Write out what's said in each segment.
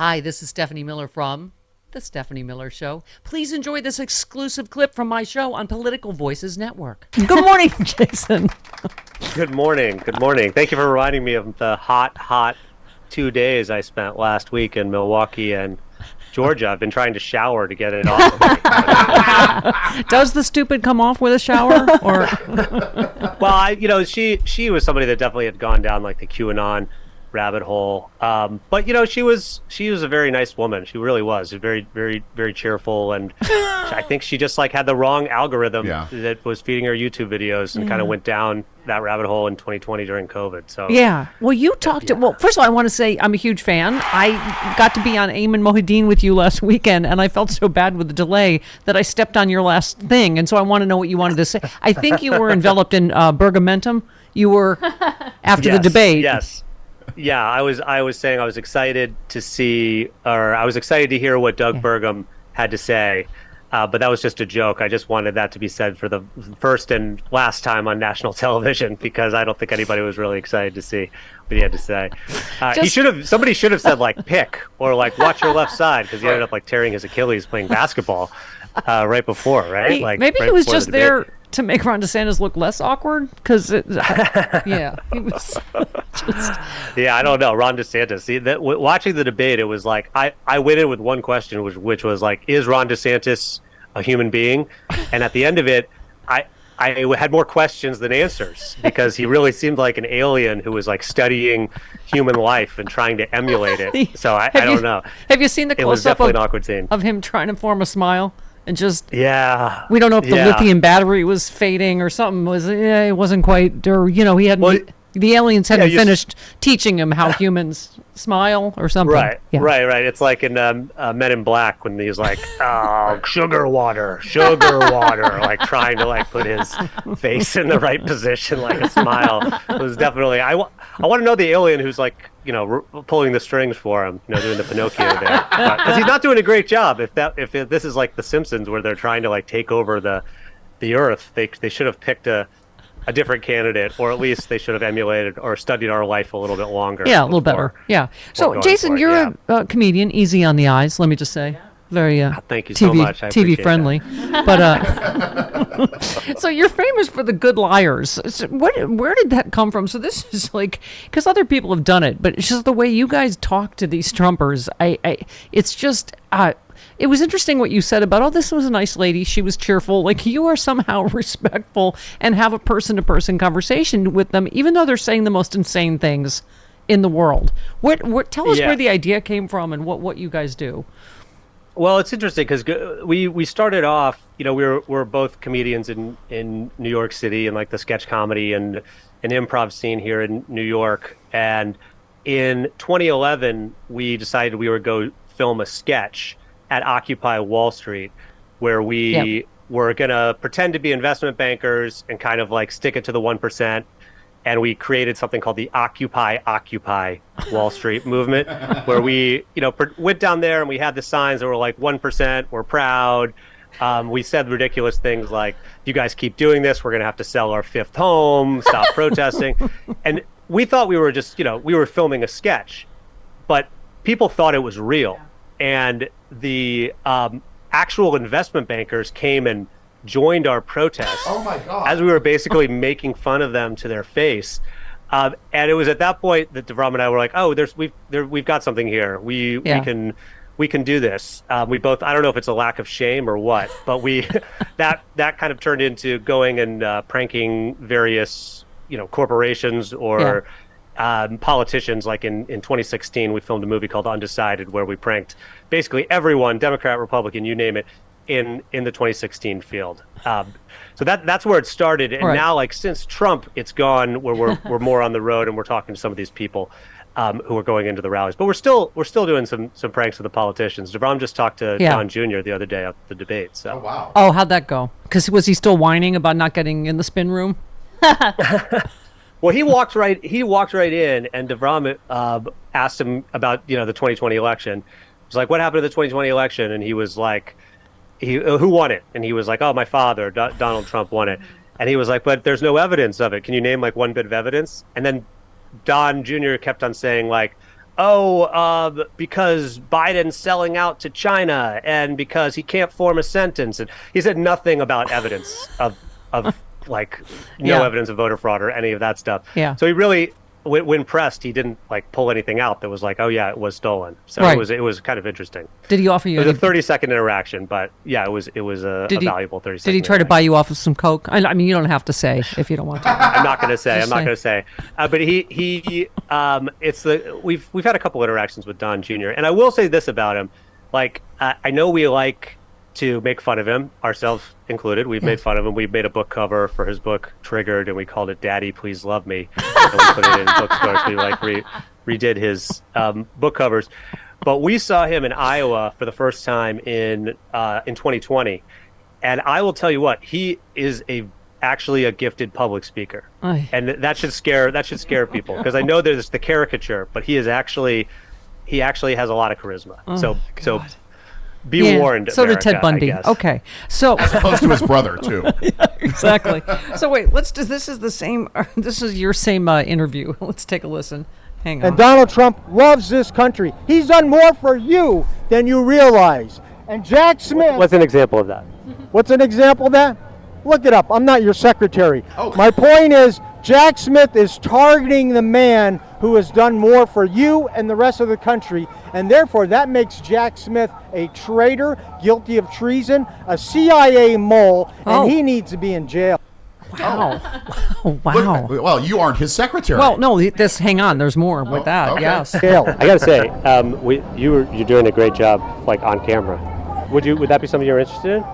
Hi, this is Stephanie Miller from The Stephanie Miller Show. Please enjoy this exclusive clip from my show on Political Voices Network. Good morning, Jason. Good morning. Good morning. Thank you for reminding me of the hot 2 days I spent last week in Milwaukee and Georgia. I've been trying to shower to get it off. Does the stupid come off with a shower? Or Well, she was somebody that definitely had gone down like the QAnon rabbit hole. But she was a very nice woman. She really was very, very, very cheerful, and I think she just like had the wrong algorithm that was feeding her YouTube videos and kind of went down that rabbit hole in 2020 during COVID. So well, you talked well, first of all, I want to say I'm a huge fan. I got to be on Ayman Mohideen with you last weekend, and I felt so bad with the delay that I stepped on your last thing, and so I want to know what you wanted to say. I think you were enveloped in bergamentum. You were after the debate. Yes. Yeah, I was saying I was excited to hear what Doug Burgum had to say, but that was just a joke. I just wanted that to be said for the first and last time on national television, because I don't think anybody was really excited to see what he had to say. Somebody should have said like pick or like watch your left side, because he ended up like tearing his Achilles playing basketball right before, right? Maybe he was just there to make Ron DeSantis look less awkward, because he was just... Yeah, I don't know. Ron DeSantis. See, watching the debate, it was like I went in with one question, which was like, is Ron DeSantis a human being? And at the end of it, I had more questions than answers, because he really seemed like an alien who was like studying human life and trying to emulate it. So I don't know. Have you seen the close-up an awkward scene of him trying to form a smile? And just we don't know if the Yeah. lithium battery was fading or something. It wasn't quite, or he hadn't. The aliens hadn't finished teaching him how humans smile or something. Right. It's like in Men in Black when he's like, oh, sugar water, like trying to like put his face in the right position, like a smile. It was definitely. I want to know the alien who's like, pulling the strings for him, doing the Pinocchio there, because he's not doing a great job. If this is like the Simpsons where they're trying to like take over the Earth, they should have picked a different candidate, or at least they should have emulated or studied our life a little bit longer. Yeah, a little better. Yeah. So, Jason, you're a comedian, easy on the eyes, let me just say. Very thank you so much. TV friendly. But so you're famous for the good liars. So where did that come from? So this is like, because other people have done it, but it's just the way you guys talk to these Trumpers. It's just it was interesting what you said about, this was a nice lady, she was cheerful. Like, you are somehow respectful and have a person-to-person conversation with them, even though they're saying the most insane things in the world. Tell us where the idea came from and what you guys do. Well, it's interesting because we started off, we're both comedians in New York City, and like the sketch comedy and an improv scene here in New York. And in 2011, we decided we would go film a sketch at Occupy Wall Street, where we were going to pretend to be investment bankers and kind of like stick it to the 1%. And we created something called the Occupy Wall Street movement, where we, went down there and we had the signs that were like 1%, we're proud. We said ridiculous things like, you guys keep doing this, we're going to have to sell our fifth home, stop protesting. And we thought we were just, we were filming a sketch, but people thought it was real. And the actual investment bankers came and joined our protest. Oh my God! As we were basically making fun of them to their face, and it was at that point that DeVram and I were like, "Oh, we've got something here. We can do this." We both, I don't know if it's a lack of shame or what, but we that kind of turned into going and pranking various corporations or politicians. Like in 2016, we filmed a movie called Undecided, where we pranked basically everyone, Democrat, Republican, you name it, in the 2016 field. So that's where it started. And now, like, since Trump, it's gone where we're more on the road and we're talking to some of these people who are going into the rallies. But we're still doing some pranks with the politicians. DeVram just talked to Don Jr. the other day at the debate. So. Oh, wow. Oh, how'd that go? Because was he still whining about not getting in the spin room? Well, he walked right in, and DeVram asked him about the 2020 election. He was like, "What happened to the 2020 election?" And he was like, "Who won it?" And he was like, "Oh, my father, Donald Trump won it." And he was like, "But there's no evidence of it. Can you name like one bit of evidence?" And then Don Jr. kept on saying like, because Biden's selling out to China and because he can't form a sentence. And he said nothing about evidence of like no evidence of voter fraud or any of that stuff. Yeah. So he really, when pressed, he didn't like pull anything out that was like, oh yeah, it was stolen. So it was kind of interesting. Did he offer you? It was a 30-second interaction, but yeah, it was a valuable 30-second. Did he try to buy you off of some coke? I mean, you don't have to say if you don't want to. I'm not going to say. But we've had a couple interactions with Don Jr. And I will say this about him, like I know we like to make fun of him, ourselves included. We've made fun of him. We made a book cover for his book Triggered, and we called it "Daddy, Please Love Me," and we put it in bookstores. We redid his book covers. But we saw him in Iowa for the first time in 2020, and I will tell you what, he is actually a gifted public speaker, and that should scare people, because I know there's the caricature, but he actually has a lot of charisma. So be warned. So America, did Ted Bundy. Okay, so as opposed to his brother too. Yeah, exactly. So wait, this is the same. This is your same interview. Let's take a listen. Hang on. And Donald Trump loves this country. He's done more for you than you realize. And Jack Smith. What's an example of that? What's an example of that? Look it up. I'm not your secretary. Oh. My point is, Jack Smith is targeting the man who has done more for you and the rest of the country, and therefore that makes Jack Smith a traitor, guilty of treason, a CIA mole, and he needs to be in jail. Wow. Wow. Well, you aren't his secretary. Well, no, hang on. There's more with that. Okay. Yes. I gotta say, you're doing a great job, like on camera. Would that be something you're interested in?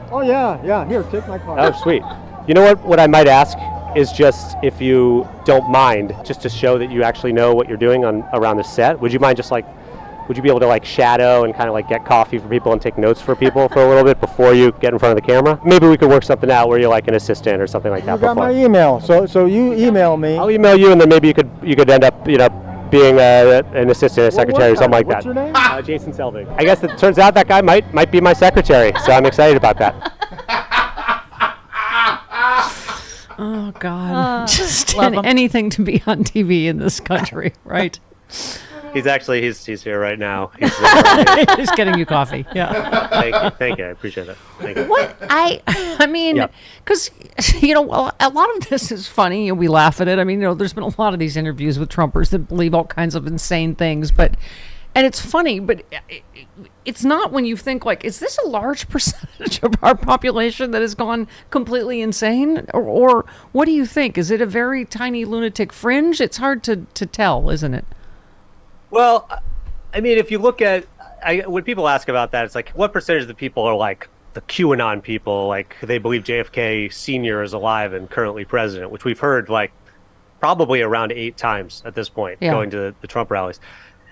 Oh yeah. Here, take my card. Oh, sweet. You know what I might ask is just, if you don't mind, just to show that you actually know what you're doing around the set, would you mind just like, would you be able to like shadow and kind of like get coffee for people and take notes for people for a little bit before you get in front of the camera? Maybe we could work something out where you're like an assistant or something like that. You got my email, so you email me. I'll email you, and then maybe you could end up, being an assistant, a secretary, or something like What's that. Your name? Jason Selvig. I guess it turns out that guy might be my secretary, so I'm excited about that. Oh God! Just anything to be on TV in this country, right? He's here right now. He's getting you coffee. Yeah. Thank you. I appreciate it. Thank you. What I mean, because a lot of this is funny. We laugh at it. I mean, there's been a lot of these interviews with Trumpers that believe all kinds of insane things, and it's funny, but it's not when you think like, is this a large percentage of our population that has gone completely insane, or what do you think? Is it a very tiny lunatic fringe? It's hard to tell, isn't it? Well, I mean, if you look at, when people ask about that, it's like, what percentage of the people are like the QAnon people, like they believe JFK Sr. is alive and currently president, which we've heard like probably around 8 times at this point, going to the Trump rallies.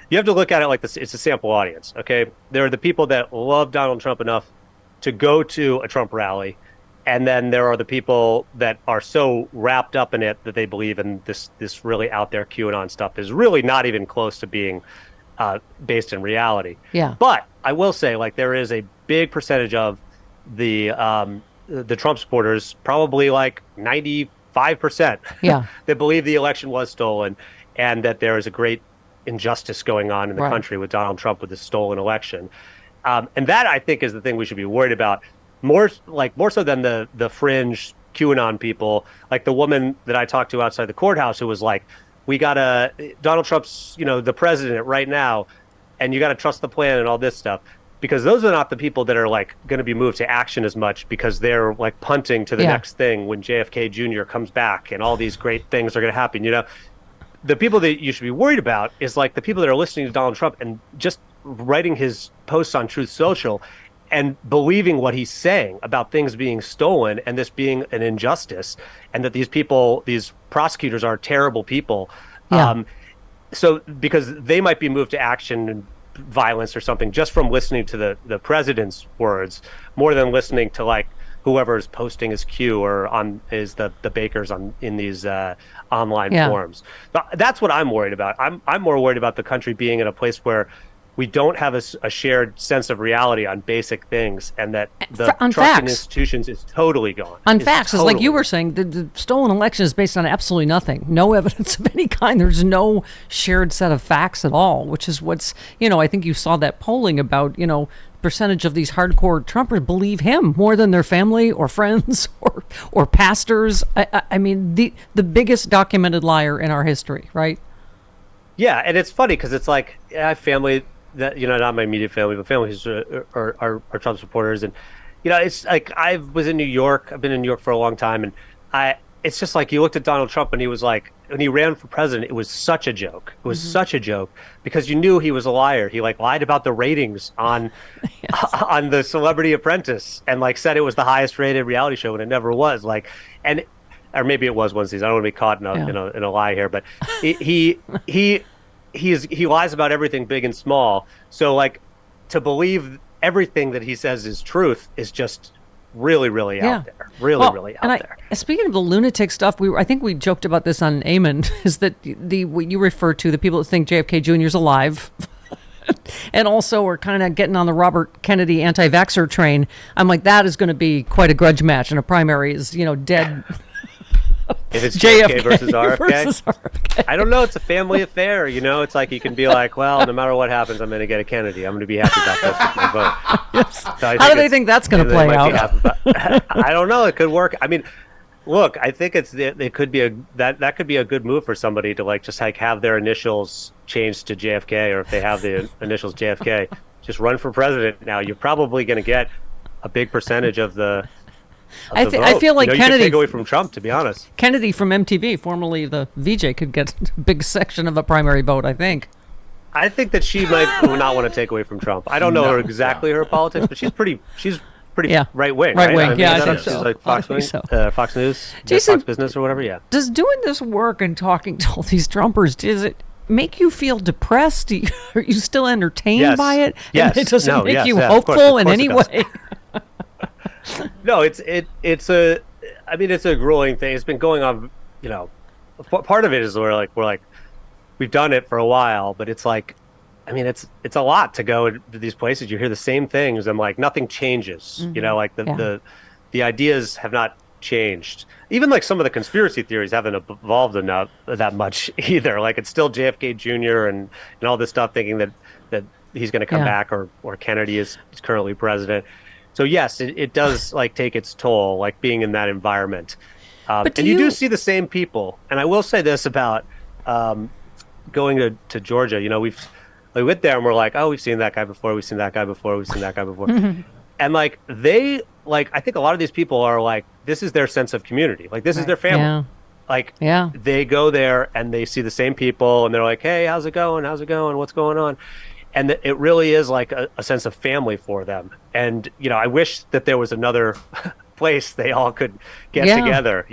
You have to look at it like this. It's a sample audience, okay? There are the people that love Donald Trump enough to go to a Trump rally, and then there are the people that are so wrapped up in it that they believe in this really out there QAnon stuff is really not even close to being based in reality. Yeah. But I will say, like, there is a big percentage of the Trump supporters, probably like 95%, that believe the election was stolen, and that there is a great injustice going on in the country with Donald Trump with this stolen election. And that, I think, is the thing we should be worried about. More so than the fringe QAnon people, like the woman that I talked to outside the courthouse who was like, Donald Trump's, the president right now, and you got to trust the plan and all this stuff. Because those are not the people that are like going to be moved to action as much, because they're like punting to the next thing when JFK Jr. comes back and all these great things are going to happen. The people that you should be worried about is like the people that are listening to Donald Trump and just writing his posts on Truth Social and believing what he's saying about things being stolen and this being an injustice, and that these prosecutors are terrible people. So because they might be moved to action and violence or something just from listening to the president's words, more than listening to like whoever is posting his Q or is the bakers in these online forums. That's what I'm worried about. I'm more worried about the country being in a place where we don't have a shared sense of reality on basic things, and that the on trust in facts. Institutions is totally gone. On It's facts, it's like you totally were saying, the stolen election is based on absolutely nothing. No evidence of any kind. There's no shared set of facts at all, which is what's, I think you saw that polling about, percentage of these hardcore Trumpers believe him more than their family or friends or pastors. I mean, the biggest documented liar in our history, right? Yeah, and it's funny because it's like I have family that not my immediate family, but families are Trump supporters, and it's like I was in New York. I've been in New York for a long time, and it's just like you looked at Donald Trump and he was like, when he ran for president, it was such a joke. It was such a joke because you knew he was a liar. He lied about the ratings on on the Celebrity Apprentice and said it was the highest rated reality show when it never was. Or maybe it was one season. I don't want to be caught in a lie here, but he lies about everything big and small. So to believe everything that he says is truth is just really, really out there. Really out there. Speaking of the lunatic stuff, I think we joked about this on Amen, is that what you refer to, the people that think JFK Jr. is alive and also are kind of getting on the Robert Kennedy anti-vaxxer train. I'm like, that is going to be quite a grudge match in a primary is, dead... If it's JFK versus RFK, RFK, I don't know. It's a family affair, It's like you can be like, well, no matter what happens, I'm going to get a Kennedy. I'm going to be happy about this with my vote. Yes. So how do they think that's going to play out? I don't know. It could work. I mean, look, I think it could be that could be a good move for somebody to just have their initials changed to JFK, or if they have the initials JFK, just run for president. Now you're probably going to get a big percentage of the. I feel like you Kennedy can take away from Trump, to be honest. Kennedy from MTV, formerly the VJ, could get a big section of the primary vote, I think. I think that she might not want to take away from Trump. I don't know her politics, but she's pretty right wing. Right wing, I mean, I think so. She's like Fox News, Fox News, Jason, Fox Business, or whatever. Yeah. Does doing this work and talking to all these Trumpers, does it make you feel depressed? Are you still entertained by it? Yes. It doesn't make you of hopeful course in any way. No, it's a grueling thing. It's been going on, part of it is we're like we've done it for a while, but it's like, I mean, it's a lot to go to these places. You hear the same things and nothing changes, the ideas have not changed. Even some of the conspiracy theories haven't evolved enough that much either. It's still JFK Jr. and all this stuff, thinking that he's going to come back or Kennedy is currently president. So yes, it does take its toll, being in that environment. And you do see the same people. And I will say this about going to Georgia. We went there and we're like, oh, we've seen that guy before. We've seen that guy before. We've seen that guy before. And they I think a lot of these people are this is their sense of community. This is their family. They go there and they see the same people and they're like, hey, how's it going? How's it going? What's going on? And it really is a sense of family for them. And, I wish that there was another place they all could get together,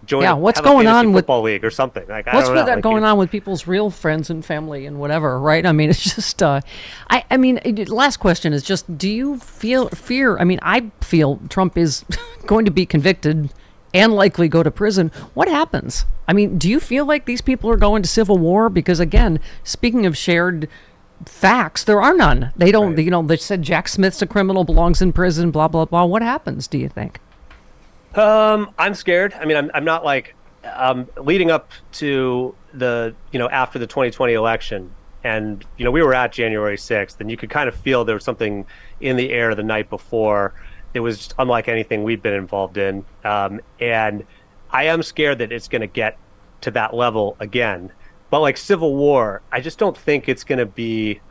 join what's going on with football league or something. What's going on with people's real friends and family and whatever, right? I mean, it's just, last question is just, do you feel fear? I mean, I feel Trump is going to be convicted and likely go to prison. What happens? I mean, do you feel like these people are going to civil war? Because again, speaking of shared facts, there are none. They don't, they said Jack Smith's a criminal, belongs in prison, blah, blah, blah. What happens, do you think? I'm scared. I mean, I'm not leading up to the, after the 2020 election and, we were at January 6th and you could kind of feel there was something in the air the night before. It was just unlike anything we'd been involved in. And I am scared that it's going to get to that level again. But Civil War, I just don't think it's going to be,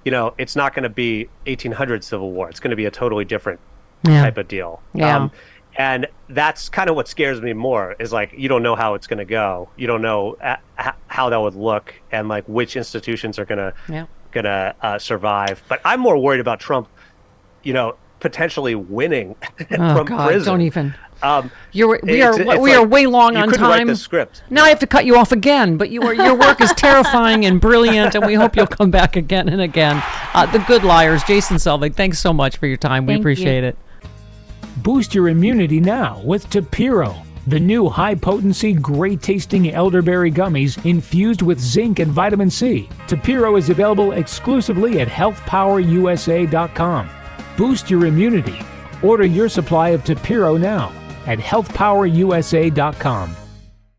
it's not going to be 1800 Civil War. It's going to be a totally different type of deal. Yeah. And that's kind of what scares me more is you don't know how it's going to go. You don't know how that would look and which institutions are going to survive. But I'm more worried about Trump, potentially winning from prison. Don't even. We are way long on time. Write the script. Now I have to cut you off again, but your work is terrifying and brilliant, and we hope you'll come back again and again. The Good Liars, Jason Selvig, thanks so much for your time. We appreciate it. Boost your immunity now with Tapiro. The new high-potency, great-tasting elderberry gummies infused with zinc and vitamin C. Tapiro is available exclusively at healthpowerusa.com. Boost your immunity. Order your supply of Tapiro now at healthpowerusa.com.